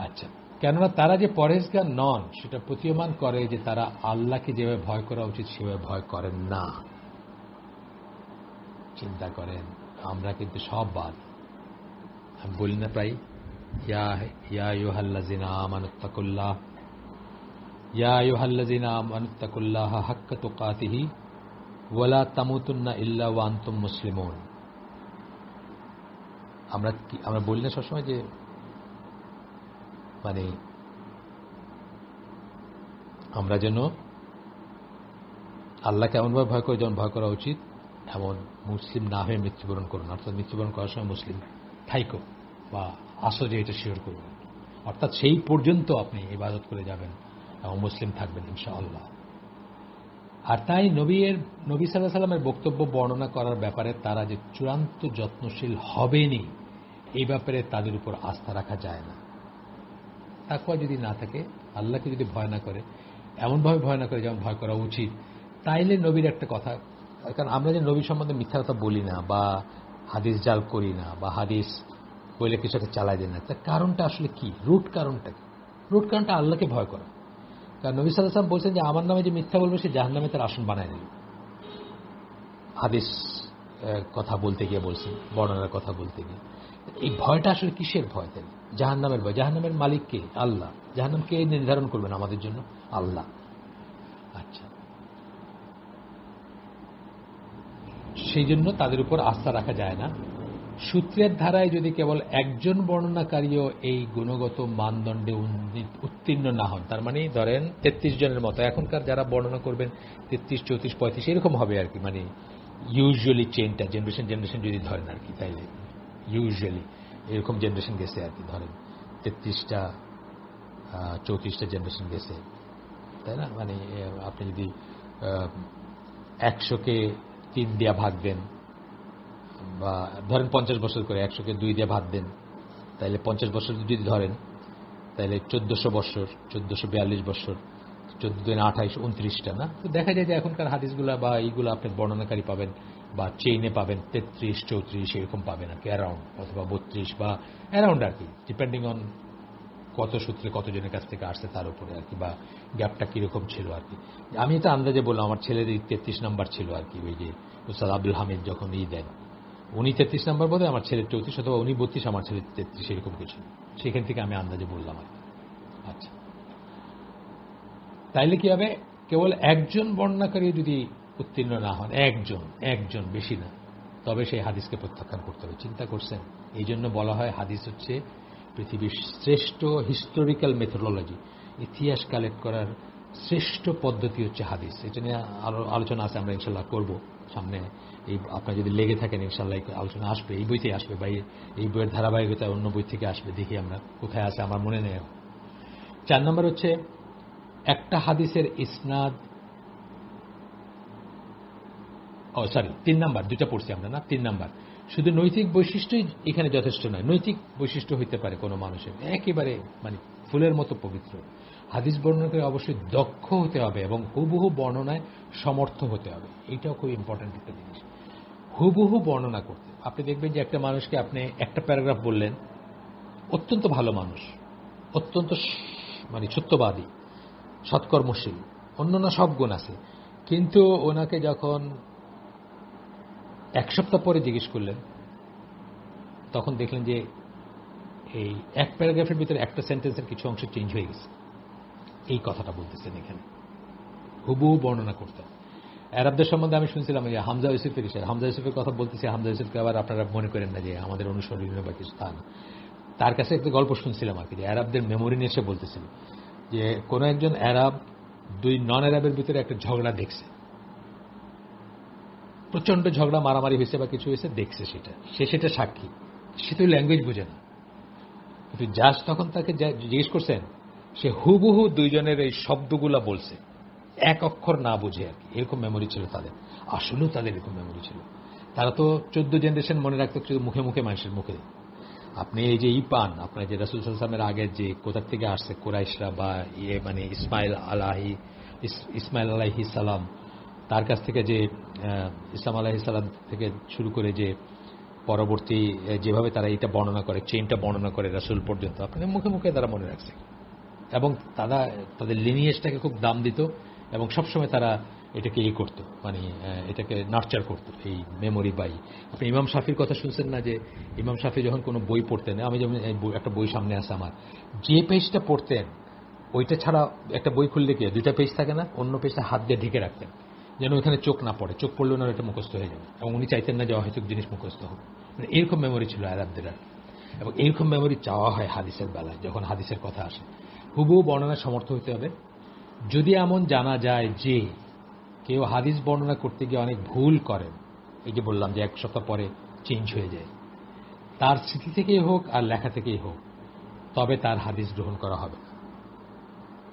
[SPEAKER 1] আচ্ছা, কেননা তারা যে পরহেজগার নন সেটা প্রতীয়মান করে যে তারা আল্লাহকে যেভাবে ভয় করা উচিত সেভাবে ভয় করেন না। চিন্তা করেন, আমরা কিন্তু সব বাদ। আমি বলি না প্রায়, ইয়া আইয়ুহাল্লাযিনা আমানুত্তাকুল্লাহ, ইয়া আইয়ুহাল্লাযিনা আমানুত্তাকুল্লাহ হাক্কা তুকাতিহি ওয়া লা তামুতুন্না ইল্লা ওয়া আনতুম মুসলিমুন। আমরা বলি না সবসময় যে মানে আমরা যেন আল্লাহকে এমনভাবে ভয় করি যেমন ভয় করা উচিত, এমন মুসলিম না হয়ে মৃত্যুবরণ করুন। অর্থাৎ মৃত্যুবরণ করার সময় মুসলিম থাইকো বা আসো যে এটা শিওর করবেন, অর্থাৎ সেই পর্যন্ত আপনি ইবাদত করে যাবেন এবং মুসলিম থাকবেন ইনশাআল্লাহ। আর তাই নবী সাল্লাল্লাহু আলাইহি সাল্লামের বক্তব্য বর্ণনা করার ব্যাপারে তারা যে চূড়ান্ত যত্নশীল হবেনি, এই ব্যাপারে তাদের উপর আস্থা রাখা যায় না। তাকওয়া যদি না থাকে, আল্লাহকে যদি ভয় না করে, এমনভাবে ভয় না করে যেমন ভয় করা উচিত, তাইলে নবীর একটা কথা, কারণ আমরা যে নবী সম্বন্ধে মিথ্যা কথা বলি না, বা হাদিস জাল করি না, বা হাদিস বলে কিছু একটা চালাই দেয় না, তার কারণটা আসলে কি? রুট কারণটা কি? রুট কারণটা আল্লাহকে ভয় করা। কারণ নবী সাল্লাল্লাহু আলাইহি ওয়াসাল্লাম বলছেন যে আমার নামে যে মিথ্যা বলবে সে জাহান্নামে তার আসন বানায় নিল। হাদিস কথা বলতে গিয়ে বলছেন, বর্ণনার কথা বলতে গিয়ে। এই ভয়টা আসলে কিসের ভয়? তাই জাহান্নামের ভয়। জাহান্নামের মালিক কে? আল্লাহ। জাহান্নাম কে নির্ধারণ করবেন আমাদের জন্য? আল্লাহ। আচ্ছা, সেই জন্য তাদের উপর আস্থা রাখা যায় না। সূত্রের ধারায় যদি কেবল একজন বর্ণনাকারীও এই গুণগত মানদণ্ডে উত্তীর্ণ না হন, তার মানে ধরেন ৩৩ জনের মতো এখনকার যারা বর্ণনা করবেন ৩৩, ৩৪, ৩৫ এরকম হবে আর কি, মানে ইউজুয়ালি চেইনটা জেনারেশন যদি ধরেন আর কি, তাইলে ইউজুয়ালি এরকম জেনারেশন গেছে আর কি, ধরেন ৩৩টা ৩৪টা জেনারেশন গেছে, তাই না? মানে আপনি যদি ১০০কে ৩ দিয়া ভাগ দেন, বা ধরেন ৫০ বছর করে ১০০কে ২ দিয়ে ভাগ দেন, তাইলে ৫০ বছর যদি ধরেন, তাইলে ১৪০০ বছর, ১৪৪২ বছর, ১৪×২ = ২৮টা না? তো দেখা যায় যে এখনকার হাদিসগুলা বা এইগুলো আপনি বর্ণনাকারী পাবেন বা চেইনে পাবেন ৩৩, ৩৪ এরকম পাবেন আর কি, অ্যারাউন্ড, অথবা ৩২ বা অ্যারাউন্ড আর কি, ডিপেন্ডিং অন কত সূত্রে কতজনের কাছ থেকে আসছে তার উপরে আর কি, বা গ্যাপটা কিরকম ছিল আর কি। আমি এটা আন্দাজে বললাম, আমার ছেলের ৩৩ নাম্বার ছিল আর কি, ওই যে উস্তাদ আব্দুল হামিদ যখন দেন, উনি ৩৩ নাম্বার বোধ হয়, আমার ছেলের ৩৪, অথবা উনি ৩২, আমার ছেলের ৩৩, এরকম কিছু। সেখান থেকে আমি আন্দাজে বললাম আর কি। আচ্ছা, তাইলে কি হবে? কেবল একজন বর্ণনাকারী যদি উত্তীর্ণ না হন, একজন, বেশি না, তবে সেই হাদিসকে প্রত্যাখ্যান করতে হবে। চিন্তা করছেন? এই জন্য বলা হয় হাদিস হচ্ছে পৃথিবীর শ্রেষ্ঠ হিস্টোরিক্যাল মেথোডোলজি, ইতিহাস কালেক্ট করার শ্রেষ্ঠ পদ্ধতি হচ্ছে হাদিস। এটা নিয়ে আরো আলোচনা আছে, আমরা ইনশাল্লাহ করব সামনে। এই আপনার যদি লেগে থাকেন ইনশাল্লাহ আলোচনা আসবে, এই বইতে আসবে, বা এই বইয়ের ধারাবাহিকতা অন্য বই থেকে আসবে, দেখি আমরা কোথায় আছে, আমার মনে নেই। ৪ নম্বর হচ্ছে একটা হাদিসের ইসনাদ, ৩ নাম্বার, দুটা পড়ছি আমরা না, ৩ নাম্বার, শুধু নৈতিক বৈশিষ্ট্যই এখানে যথেষ্ট নয়। নৈতিক বৈশিষ্ট্য হইতে পারে কোনো মানুষের একেবারে মানে ফুলের মতো পবিত্র, হাদিস বর্ণনা করে অবশ্যই দক্ষ হতে হবে এবং হুবহু বর্ণনায় সমর্থ হতে হবে। এইটাও খুব ইম্পর্টেন্ট একটা জিনিস, হুবহু বর্ণনা করতে। আপনি দেখবেন যে একটা মানুষকে আপনি একটা প্যারাগ্রাফ বললেন, অত্যন্ত ভালো মানুষ, অত্যন্ত মানে সত্যবাদী, সৎকর্মশীল, অন্যান্য সব গুণ আছে, কিন্তু ওনাকে যখন ১ সপ্তাহ পরে জিজ্ঞেস করলেন, তখন দেখলেন যে এই এক প্যারাগ্রাফের ভিতরে একটা সেন্টেন্সের কিছু অংশ চেঞ্জ হয়ে গেছে। এই কথাটা বলতেছেন এখানে, হুবহু বর্ণনা করতেন। আরবদের সম্বন্ধে আমি শুনছিলাম যে হামজা ইউসুফের বিষয়, হামজা ইউসুফের কথা বলতেছি, হামজা ইউসুফকে আবার আপনারা মনে করেন না যে আমাদের অনুসরণীয় বা কিছু তা না। তার কাছে একটা গল্প শুনছিলাম আর কি, যে আরবদের মেমোরি নিয়ে সে বলতেছিল যে কোন একজন আরব দুই নন আরবের ভিতরে একটা ঝগড়া দেখছে, প্রচন্ড ঝগড়া মারামারি হয়েছে বা কিছু হয়েছে, দেখছে সেটা সাক্ষী, সে তো ল্যাঙ্গুয়েজ বুঝে না, কিন্তু জাজ তখন তাকে জিজ্ঞেস করছেন, সে হুবহু দুইজনের এই শব্দগুলা বলছে, এক অক্ষর না বুঝে আর কি। এরকম মেমোরি ছিল তাদের, আসলেও তাদের এরকম মেমোরি ছিল। তারা তো 14 জেনারেশন মনে রাখতো শুধু মুখে মুখে, মানুষের মুখে। আপনি এই যে পান, আপনার যে রাসূল সাল্লাল্লাহু আলাইহি ওয়াসাল্লামের আগে যে কোথা থেকে আসছে কুরাইশরা বা মানে ইসমাইল আলাইহিস সালাম, তার কাছ থেকে যে ইসলাম আলাইহিস সালাম থেকে শুরু করে যে পরবর্তী যেভাবে তারা এটা বর্ণনা করে, চেইনটা বর্ণনা করে রাসূল পর্যন্ত, আপনাদের মুখে মুখে তারা মনে রাখছে। এবং তারা তাদের লিনিয়েজটাকে খুব দাম দিত এবং সবসময় তারা এটাকে করতো, মানে এটাকে নার্চার করতো, এই মেমোরি বাই। আপনি ইমাম শাফির কথা শুনছেন না, যে ইমাম শাফি যখন কোনো বই পড়তেন, আমি যেমন একটা বই সামনে আছে আমার, যে পেজটা পড়তেন ওইটা ছাড়া একটা বই খুললে কি 2টা পেজ থাকে না, অন্য পেজটা হাত দিয়ে ঢেকে রাখতেন যেন ওইখানে চোখ না পড়ে, চোখ পড়লেও না এটা মুখস্থ হয়ে যাবে, এবং উনি চাইতেন না যে অহেতুক জিনিস মুখস্থ হোক। মানে এরকম মেমোরি ছিল আরবদের। এবং এইরকম মেমোরি চাওয়া হয় হাদিসের বেলায়, যখন হাদিসের কথা আসে হুবহু বর্ণনায় সমর্থ হতে হবে। যদি এমন জানা যায় যে কেউ হাদিস বর্ণনা করতে গিয়ে অনেক ভুল করেন, এই যে বললাম যে 1 সপ্তাহ পরে চেঞ্জ হয়ে যায়, তার স্মৃতি থেকেই হোক আর লেখা থেকেই হোক, তবে তার হাদিস গ্রহণ করা হবে।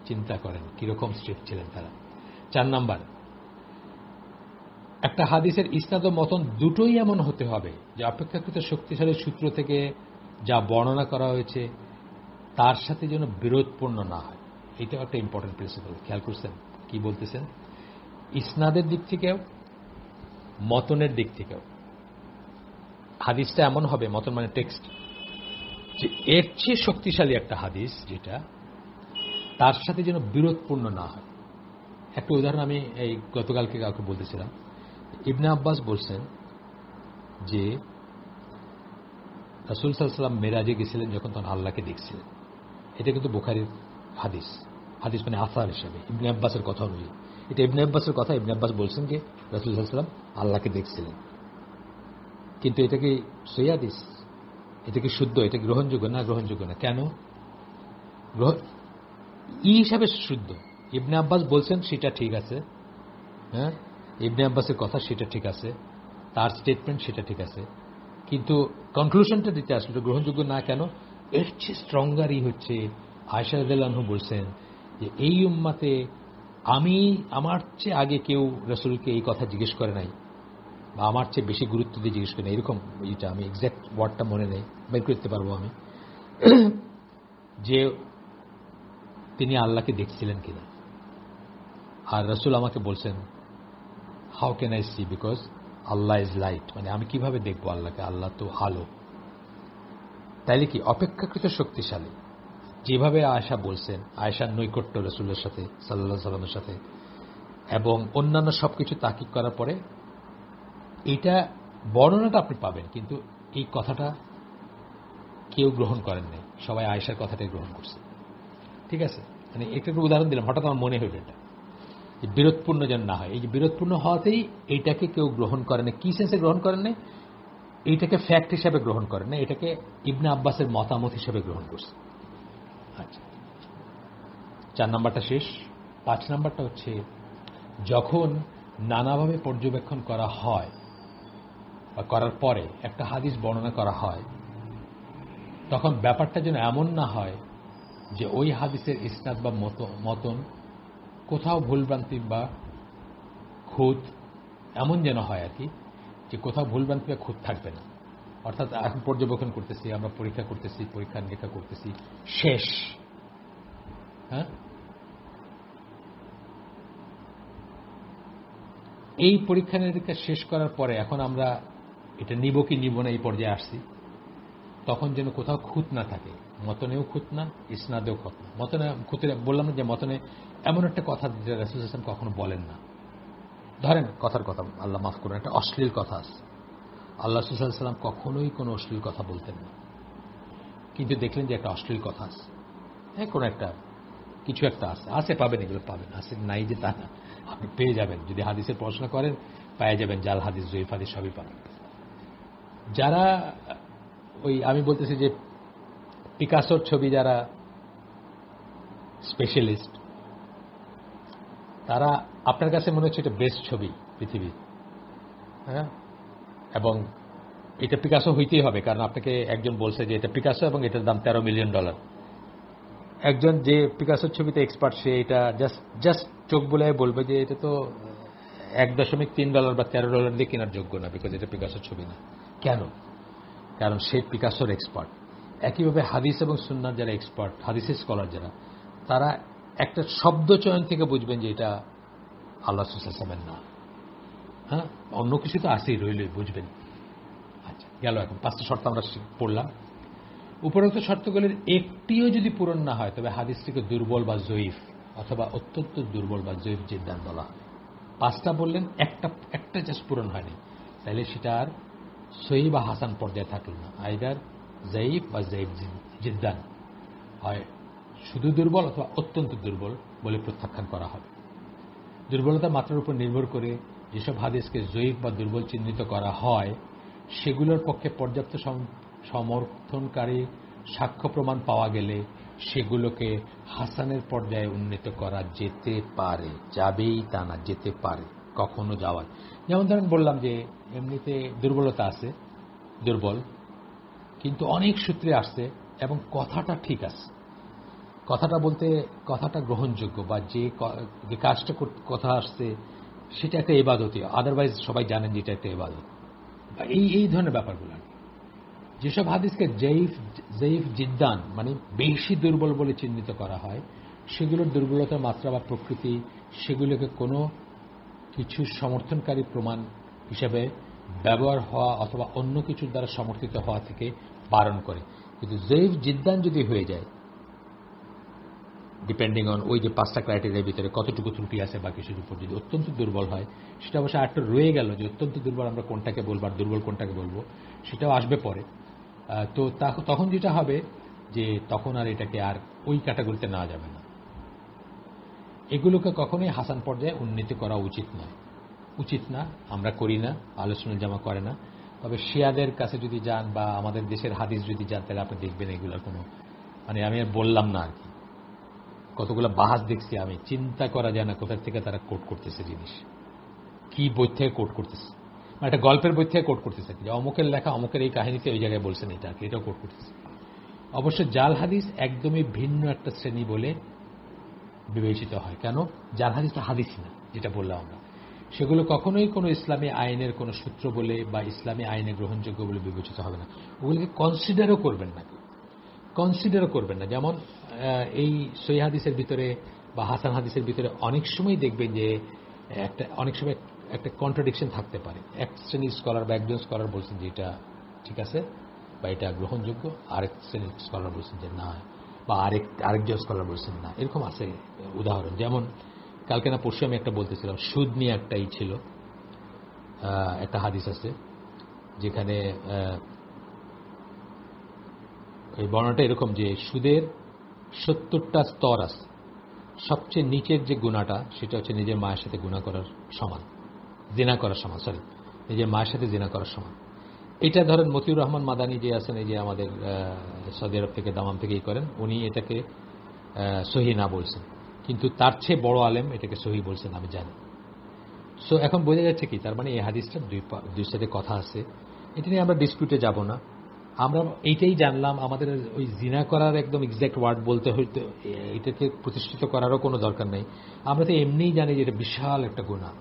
[SPEAKER 1] চিন্তা করেন কিরকম স্ট্রিক্ট ছিলেন তারা। 4 নাম্বার, একটা হাদিসের ইসনাদ ও মতন দুটোই এমন হতে হবে যে অপেক্ষাকৃত শক্তিশালী সূত্র থেকে যা বর্ণনা করা হয়েছে তার সাথে যেন বিরোধপূর্ণ না হয়। এটাও একটা ইম্পর্টেন্ট প্রিন্সিপাল, খেয়াল করছেন কি বলতেছেন। ইসনাদের দিক থেকেও মতনের দিক থেকেও হাদিসটা এমন হবে, মতন মানে টেক্সট, যে এর চেয়ে শক্তিশালী একটা হাদিস যেটা, তার সাথে যেন বিরোধপূর্ণ না হয়। একটা উদাহরণ আমি এই গতকালকে কাউকে বলতেছিলাম, ইবনে আব্বাস বলছেন যে রাসূল সাল্লাল্লাহু আলাইহি ওয়াসাল্লাম মেরাজে গেছিলেন যখন, তখন আল্লাহকে দেখছিলেন। এটা কিন্তু বুখারীর হাদিস, হাদিস মানে আসার হিসেবে ইবনে আব্বাসের কথা অনুযায়ী, এটা ইবনে আব্বাসের কথা। ইবনে আব্বাস বলছেন যে রাসূল সাল্লাল্লাহু আলাইহি ওয়াসাল্লাম আল্লাহকে দেখছিলেন। কিন্তু এটা কি সহিহ হাদিস? এটা কি শুদ্ধ? এটা কি গ্রহণযোগ্য? না, গ্রহণযোগ্য না। কেন? হিসাবে শুদ্ধ। ইবনে আব্বাস বলছেন সেটা ঠিক আছে, হ্যাঁ, ইবনে আব্বাসের কথা সেটা ঠিক আছে, তার স্টেটমেন্ট সেটা ঠিক আছে, কিন্তু কনক্লুশনটা দিতে আসলে গ্রহণযোগ্য না। কেন? এর চেয়ে স্ট্রঙ্গারই হচ্ছে আয়েশা রাদিয়াল্লাহু আনহা বলছেন যে এই উম্মাতে আমার চেয়ে আগে কেউ রাসূলকে এই কথা জিজ্ঞেস করে নাই, বা আমার চেয়ে বেশি গুরুত্ব দিয়ে জিজ্ঞেস করে নাই, এরকম এটা আমি এক্সাক্ট ওয়ার্ডটা মনে নেই, বের করতে পারবো আমি, যে তিনি আল্লাহকে দেখছিলেন কিনা। আর রাসূল আমাকে বলছেন, how can I see, because Allah is light, মানে আমি কিভাবে দেখবো আল্লাহকে, আল্লাহ তো আলো। তাইলে কি অপেক্ষাকৃত শক্তিশালী, যেভাবে আয়েশা বলছেন, আয়েশার নৈকট্য রাসূলের সাথে সাল্লাল্লাহু আলাইহি ওয়াসাল্লামের সাথে, এবং অন্যান্য সবকিছু তাকিদ করার পরে এইটা বর্ণনাটা আপনি পাবেন, কিন্তু এই কথাটা কেউ গ্রহণ করেন নাই, সবাই আয়েশার কথাটাই গ্রহণ করছে। ঠিক আছে, মানে একটা উদাহরণ দিলাম, হঠাৎ আমার মনে হইল এটা, যে বিরোধপূর্ণ যেন না হয়। এই যে বিরোধপূর্ণ হওয়াতেই এইটাকে কেউ গ্রহণ করেন না। কি সেন্সে গ্রহণ করেন না? এইটাকে ফ্যাক্ট হিসাবে গ্রহণ করেন না, এটাকে ইবনে আব্বাসের মতামত হিসাবে গ্রহণ করছে। আচ্ছা, 4 নাম্বারটা শেষ। 5 নাম্বারটা হচ্ছে, যখন নানাভাবে পর্যবেক্ষণ করা হয় বা করার পরে একটা হাদিস বর্ণনা করা হয়, তখন ব্যাপারটা যেন এমন না হয় যে ওই হাদিসের ইসনাদ বা মতন কোথাও ভুলভ্রান্তি বা খুঁত এমন যেন হয় আর কি, যে কোথাও ভুলভ্রান্তি বা খুঁত থাকবে না। অর্থাৎ এখন পর্যবেক্ষণ করতেছি, আমরা পরীক্ষা করতেছি, পরীক্ষা নিরীক্ষা করতেছি, শেষ, হ্যাঁ, এই পরীক্ষা নিরীক্ষা শেষ করার পরে এখন আমরা এটা নিব কি নিব না এই পর্যায়ে আসছি, তখন যেন কোথাও খুঁত না থাকে, মতনেও খুঁত না, ইসনাদেও খুঁত না। মতনে খুঁতে বললাম যে মতনে এমন একটা কথা যেটা রাসূল সাল্লাল্লাহু আলাইহি ওয়াসাল্লাম কখনো বলেন না। ধরেন কথার কথা, আল্লাহ মাফ করুন, একটা অশ্লীল কথা আছে, আল্লাহ রাসূল সাল্লাল্লাহু আলাইহি ওয়াসাল্লাম কখনোই কোনো অশ্লীল কথা বলতেন না, কিন্তু দেখলেন যে একটা অশ্লীল কথা আছে, হ্যাঁ, কোনো একটা কিছু একটা আছে পাবেন, এগুলো পাবেন, আছে নাই যে তা না, আপনি পেয়ে যাবেন। যদি হাদিসের পড়াশোনা করেন পেয়ে যাবেন, জাল হাদিস, জয়ীফ হাদিস সবই পাবেন। যারা ওই আমি বলতেছি যে পিকাসোর ছবি যারা স্পেশালিস্ট, তারা আপনার কাছে মনে হচ্ছে এটা বেস্ট ছবি পৃথিবীর, হ্যাঁ, এবং এটা পিকাসো হইতেই হবে, কারণ আপনাকে একজন বলছে যে এটা পিকাসো এবং এটার দাম $13 মিলিয়ন। একজন যে পিকাসোর ছবিতে এক্সপার্ট, সে এটা জাস্ট চোখ বলে বলবে যে এটা তো $1.3 বা $13 দিয়ে কেনার যোগ্য না, বিকজ এটা পিকাসোর ছবি না। কেন? কারণ সে পিকাসোর এক্সপার্ট। একইভাবে হাদিস এবং সুন্নাহর যারা এক্সপার্ট, হাদিসের স্কলার যারা, তারা একটা শব্দ চয়ন থেকে বুঝবেন যে এটা আল্লাহ রাসূল সাল্লাল্লাহু আলাইহি ওয়াসাল্লামের না। হ্যাঁ, অন্য কিছু তো আসেই, রইলই, বুঝবেন। আচ্ছা, গেল। এখন 5টা শর্ত আমরা পড়লাম। উপরোক্ত শর্তগুলির একটিও যদি পূরণ না হয় তবে হাদিসটিকে দুর্বল বা জয়ীফ অথবা অত্যন্ত দুর্বল বা জয়ীফ জিদ্দান বলা হয়। 5টা বললেন, একটা জাস্ট পূরণ হয়নি, তাহলে সেটা আর সহিহ বা হাসান পর্যায়ে থাকলো না, আইদার জয়ীফ বা জয়ীফ জিদ্দান, হয় শুধু দুর্বল অথবা অত্যন্ত দুর্বল বলে প্রত্যাখ্যান করা হবে। দুর্বলতার মাত্রার উপর নির্ভর করে যেসব হাদিসকে জয়ীফ বা দুর্বল চিহ্নিত করা হয় সেগুলোর পক্ষে পর্যাপ্ত সমর্থনকারী সাক্ষ্য প্রমাণ পাওয়া গেলে সেগুলোকে হাসানের পর্যায়ে উন্নীত করা যেতে পারে, যাবেই তা না, যেতে পারে, কখনো যাওয়ার। যেমন ধরেন বললাম যে এমনিতে দুর্বলতা আছে, দুর্বল, কিন্তু অনেক সূত্রে আসছে এবং কথাটা ঠিক আছে, কথাটা বলতে কথাটা গ্রহণযোগ্য, বা যে কাজটা কথা আসছে সেটা একটা ইবাদতই, আদারওয়াইজ সবাই জানেন যে এটা একটা ইবাদত, এই ধরনের ব্যাপারগুলো। যেসব হাদিসকে জয়ীফ জিদ্দান মানে বেশি দুর্বল বলে চিহ্নিত করা হয় সেগুলোর দুর্বলতার মাত্রা বা প্রকৃতি সেগুলোকে কোনো কিছু সমর্থনকারী প্রমাণ হিসেবে ব্যবহার হওয়া অথবা অন্য কিছুর দ্বারা সমর্থিত হওয়া থেকে বারণ করে। কিন্তু জয়ীফ জিদ্দান যদি হয়ে যায়, ডিপেন্ডিং অন ওই যে 5টা ক্রাইটেরিয়ার ভিতরে কতটুকু ত্রুটি আছে বা কিছুর উপর, যদি অত্যন্ত দুর্বল হয়, সেটা অবশ্যই আরেকটা রয়ে গেল যে অত্যন্ত দুর্বল আমরা কোনটাকে বলবো আর দুর্বল কোনটাকে বলবো, সেটাও আসবে পরে। তো তখন যেটা হবে যে তখন আর এটাকে আর ওই ক্যাটাগরিতে নেওয়া যাবে না। এগুলোকে কখনোই হাসান পর্যায়ে উন্নীত করা উচিত না, আমরা করি না, আলোচনা জামা করে না। তবে শিয়াদের কাছে যদি যান বা আমাদের দেশের হাদিস যদি যান, তাহলে আপনি দেখবেন এগুলোর কোনো আমি আর বললাম না আর কি, কতগুলো বাহাস দেখছি আমি, চিন্তা করা যায় না কোথা থেকে তারা কোট করতেছে জিনিস, কি বই থেকে কোট করতেছে, একটা গল্পের বই থেকে কোট করতেছে, অমুকের লেখা অমুকের এই কাহিনীতে ওই জায়গায় বলছেন এটা, এটাও কোট করতেছে। অবশ্য জাল হাদিস একদমই ভিন্ন একটা শ্রেণী বলে বিবেচিত হয়। কেন? জাল হাদিসটা হাদিস না, যেটা বললাম আমরা, সেগুলো কখনোই কোনো ইসলামী আইনের কোনো সূত্র বলে বা ইসলামী আইনে গ্রহণযোগ্য বলে বিবেচিত হবে না, ওগুলোকে কনসিডারও করবেন না। যেমন এই সহিহ হাদিসের ভিতরে বা হাসান হাদিসের ভিতরে অনেক সময় দেখবেন যে অনেক সময় একটা কন্ট্রাডিকশন থাকতে পারে। এক শ্রেণীর স্কলার বা একজন স্কলার বলছেন যে এটা ঠিক আছে বা এটা গ্রহণযোগ্য, আরেক শ্রেণীর স্কলার বলছেন যে না, বা আরেকজন স্কলার বলছেন না। এরকম আছে উদাহরণ। যেমন কালকে না পরশু আমি একটা বলতেছিলাম, সুদ নিয়ে একটাই ছিল, একটা হাদিস আছে যেখানে এই বর্ণনাটা এরকম যে সুদের 70টা স্তর আছে, সবচেয়ে নিচের যে গুনাহটা সেটা হচ্ছে নিজের মায়ের সাথে জিনা করার সমান, নিজের মায়ের সাথে জিনা করার সমান। এটা ধরেন মতিউর রহমান মাদানী যে আছেন, এই যে আমাদের সৌদি আরব থেকে দামাম থেকেই করেন, উনি এটাকে সহি না বলছেন, কিন্তু তার চেয়ে বড় আলেম এটাকে সহি বলছেন, আমি জানি। সো এখন বোঝা যাচ্ছে কি, তার মানে এই হাদিসটার দুই সাইডে কথা আছে, এটা নিয়ে আমরা ডিসপিউটে যাব না। আমরা এইটাই জানলাম, আমাদের ওই জিনা করার একদম এক্সাক্ট ওয়ার্ড বলতে হইতে এটাকে প্রতিষ্ঠিত করারও কোনো দরকার নেই। আমরা তো এমনিই জানি যে এটা বিশাল একটা গুনাহ,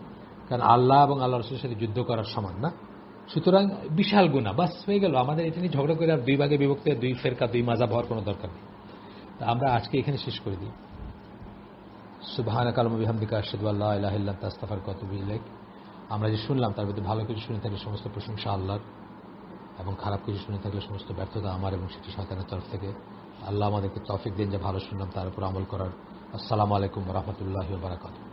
[SPEAKER 1] কারণ আল্লাহ এবং আল্লাহ রাসূলের সাথে যুদ্ধ করার সমান না, সুতরাং বিশাল গুনাহ, বাস হয়ে গেল। আমাদের এটা নিয়ে ঝগড়া করে আর দুই ভাগে বিভক্ত, দুই ফেরকা, দুই মাযহাব হওয়ার কোনো দরকার নেই। আমরা আজকে এখানে শেষ করে দিই। সুবহানাকা আল্লাহুম্মা বিহামদিকা আশহাদু আল্লা ইলাহা ইল্লা আনতা আস্তাগফিরুকা ওয়া আতুবু ইলাইক। আমরা যে শুনলাম তার মধ্যে ভালো কিছু শুনে থাকলে সমস্ত প্রশংসা আল্লাহর, এবং খারাপ কিছু শুনে থাকলে সমস্ত ব্যর্থতা আমার এবং সেটি শয়তানের তরফ থেকে। আল্লাহ আমাদেরকে তৌফিক দিন যে ভালো শুনলাম তার উপর আমল করার। আসসালামু আলাইকুম ওয়া রাহমাতুল্লাহি ওয়া বারাকাতুহু।